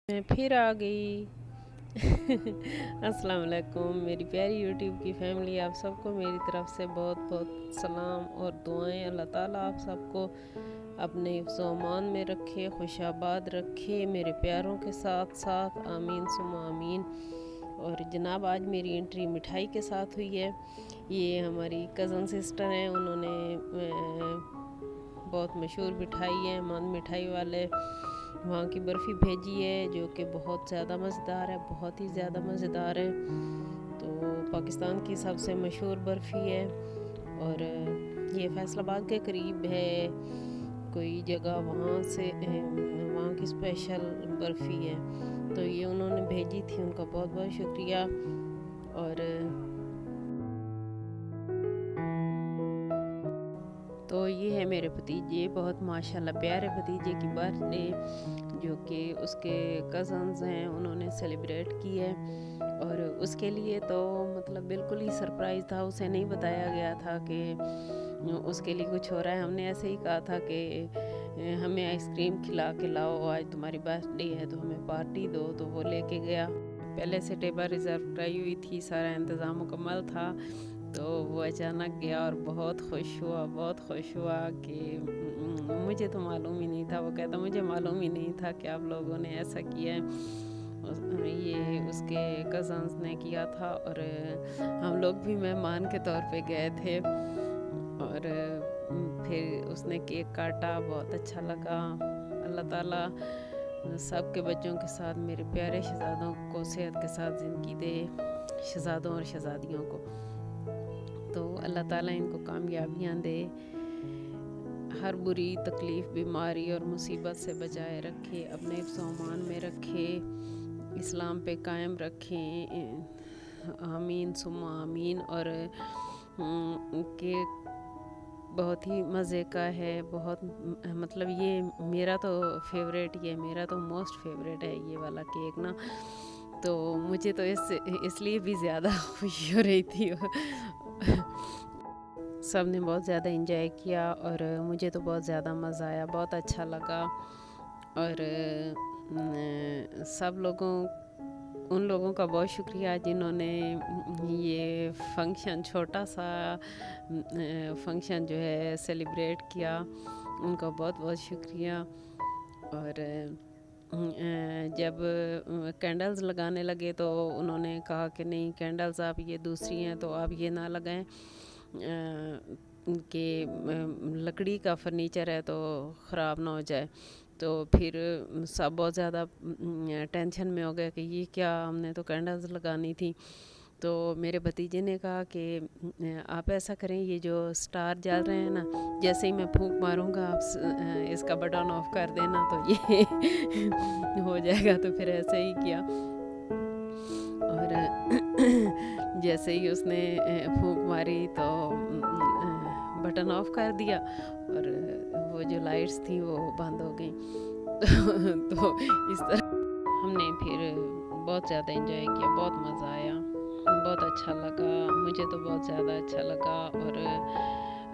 मैं फिर आ गई। अस्सलाम वालेकुम मेरी प्यारी यूट्यूब की फैमिली, आप सबको मेरी तरफ से बहुत बहुत सलाम और दुआएं। अल्लाह ताला आप सबको अपने हिफ्ज़-ओ अमान में रखे, खुशाबाद रखे, मेरे प्यारों के साथ साथ आमीन सुम्मा आमीन। और जनाब आज मेरी एंट्री मिठाई के साथ हुई है। ये हमारी कज़न सिस्टर हैं, उन्होंने बहुत मशहूर मिठाई है मन मिठाई वाले, वहाँ की बर्फ़ी भेजी है जो कि बहुत ज़्यादा मज़ेदार है, बहुत ही ज़्यादा मज़ेदार है। तो पाकिस्तान की सबसे मशहूर बर्फ़ी है और ये फैसलाबाद के करीब है कोई जगह, वहाँ से वहाँ की स्पेशल बर्फ़ी है। तो ये उन्होंने भेजी थी, उनका बहुत बहुत शुक्रिया। और तो ये है मेरे भतीजे, बहुत माशाल्लाह प्यारे भतीजे की बर्थडे जो कि उसके कज़न्स हैं उन्होंने सेलिब्रेट की है। और उसके लिए तो मतलब बिल्कुल ही सरप्राइज़ था, उसे नहीं बताया गया था कि उसके लिए कुछ हो रहा है। हमने ऐसे ही कहा था कि हमें आइसक्रीम खिला के लाओ, आज तुम्हारी बर्थडे है तो हमें पार्टी दो, तो वो लेके गया। पहले से टेबल रिज़र्व कराई हुई थी, सारा इंतज़ाम मुकम्मल था। तो वो अचानक गया और बहुत खुश हुआ, बहुत खुश हुआ कि मुझे तो मालूम ही नहीं था। वो कहता मुझे मालूम ही नहीं था कि आप लोगों ने ऐसा किया है। ये उसके कज़न्स ने किया था और हम लोग भी मेहमान के तौर पे गए थे। और फिर उसने केक काटा, बहुत अच्छा लगा। अल्लाह ताला सब के बच्चों के साथ मेरे प्यारे शहज़ादों को सेहत के साथ ज़िंदगी दे, शहज़ादों और शहज़ादियों को। तो अल्लाह ताला इनको कामयाबियाँ दे, हर बुरी तकलीफ़, बीमारी और मुसीबत से बचाए रखे, अपने हिफ्ज़-ओ-अमान में रखे, इस्लाम पे कायम रखें। आमीन सुम्मा आमीन। और केक बहुत ही मज़े का है, बहुत मतलब ये मेरा तो फेवरेट, ये मेरा तो मोस्ट फेवरेट है ये वाला केक ना। तो मुझे तो इसलिए भी ज़्यादा खुशी हो रही थी। सब ने बहुत ज़्यादा इंजॉय किया और मुझे तो बहुत ज़्यादा मज़ा आया, बहुत अच्छा लगा। और सब लोगों उन लोगों का बहुत शुक्रिया जिन्होंने ये फंक्शन, छोटा सा फंक्शन जो है सेलिब्रेट किया, उनका बहुत बहुत शुक्रिया। और जब कैंडल्स लगाने लगे तो उन्होंने कहा कि नहीं, कैंडल्स आप ये दूसरी हैं तो आप ये ना लगाएं, कि लकड़ी का फर्नीचर है तो ख़राब ना हो जाए। तो फिर सब बहुत ज़्यादा टेंशन में हो गए कि ये क्या, हमने तो कैंडल्स लगानी थी। तो मेरे भतीजे ने कहा कि आप ऐसा करें, ये जो स्टार जल रहे हैं ना, जैसे ही मैं फूंक मारूंगा आप इसका बटन ऑफ कर देना तो ये हो जाएगा। तो फिर ऐसे ही किया और जैसे ही उसने फूंक मारी तो बटन ऑफ कर दिया और वो जो लाइट्स थी वो बंद हो गई। तो इस तरह हमने फिर बहुत ज़्यादा एंजॉय किया, बहुत मज़ा आया, बहुत अच्छा लगा, मुझे तो बहुत ज़्यादा अच्छा लगा। और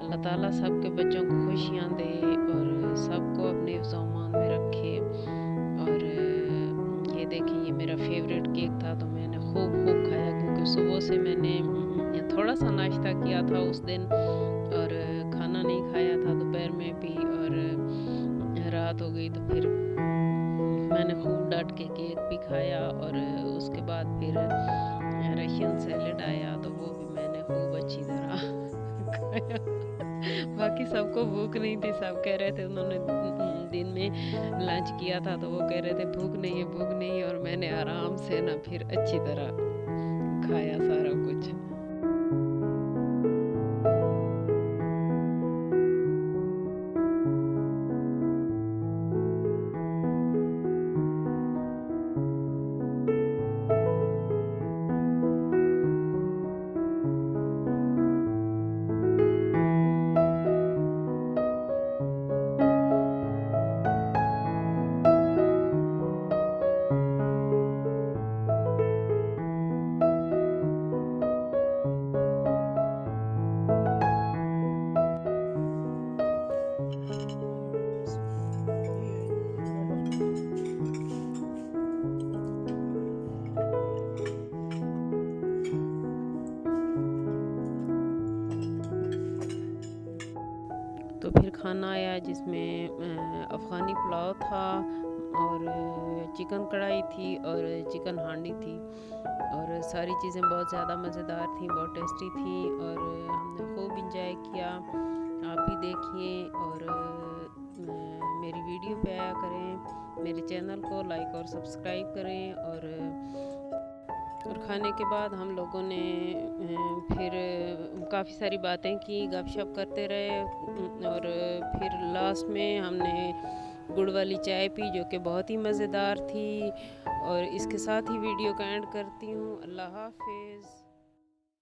अल्लाह ताला सब के बच्चों को खुशियाँ दे और सबको अपने हिफ्ज़-ओ-अमान में रखे। और ये देखें, ये मेरा फेवरेट केक था तो मैंने खूब खूब खाया, क्योंकि सुबह से मैंने थोड़ा सा नाश्ता किया था उस दिन और खाना नहीं खाया था दोपहर में भी, और रात हो गई तो फिर मैंने खूब डांट के केक भी खाया। और उसके बाद फिर रशियन सैलेड आया तो वो भी मैंने खूब अच्छी तरह खाया। बाकी सबको भूख नहीं थी, सब कह रहे थे, उन्होंने दिन में लंच किया था तो वो कह रहे थे भूख नहीं है, भूख नहीं है। और मैंने आराम से ना फिर अच्छी तरह खाया सारा कुछ। खाना आया जिसमें अफ़गानी पुलाव था और चिकन कढ़ाई थी और चिकन हांडी थी, और सारी चीज़ें बहुत ज़्यादा मज़ेदार थी, बहुत टेस्टी थी और हमने खूब इंजॉय किया। आप भी देखिए और मेरी वीडियो पे आया करें, मेरे चैनल को लाइक और सब्सक्राइब करें। और खाने के बाद हम लोगों ने फिर काफ़ी सारी बातें की, गपशप करते रहे और फिर लास्ट में हमने गुड़ वाली चाय पी जो कि बहुत ही मज़ेदार थी। और इसके साथ ही वीडियो का एंड करती हूँ। अल्लाह हाफ़िज़।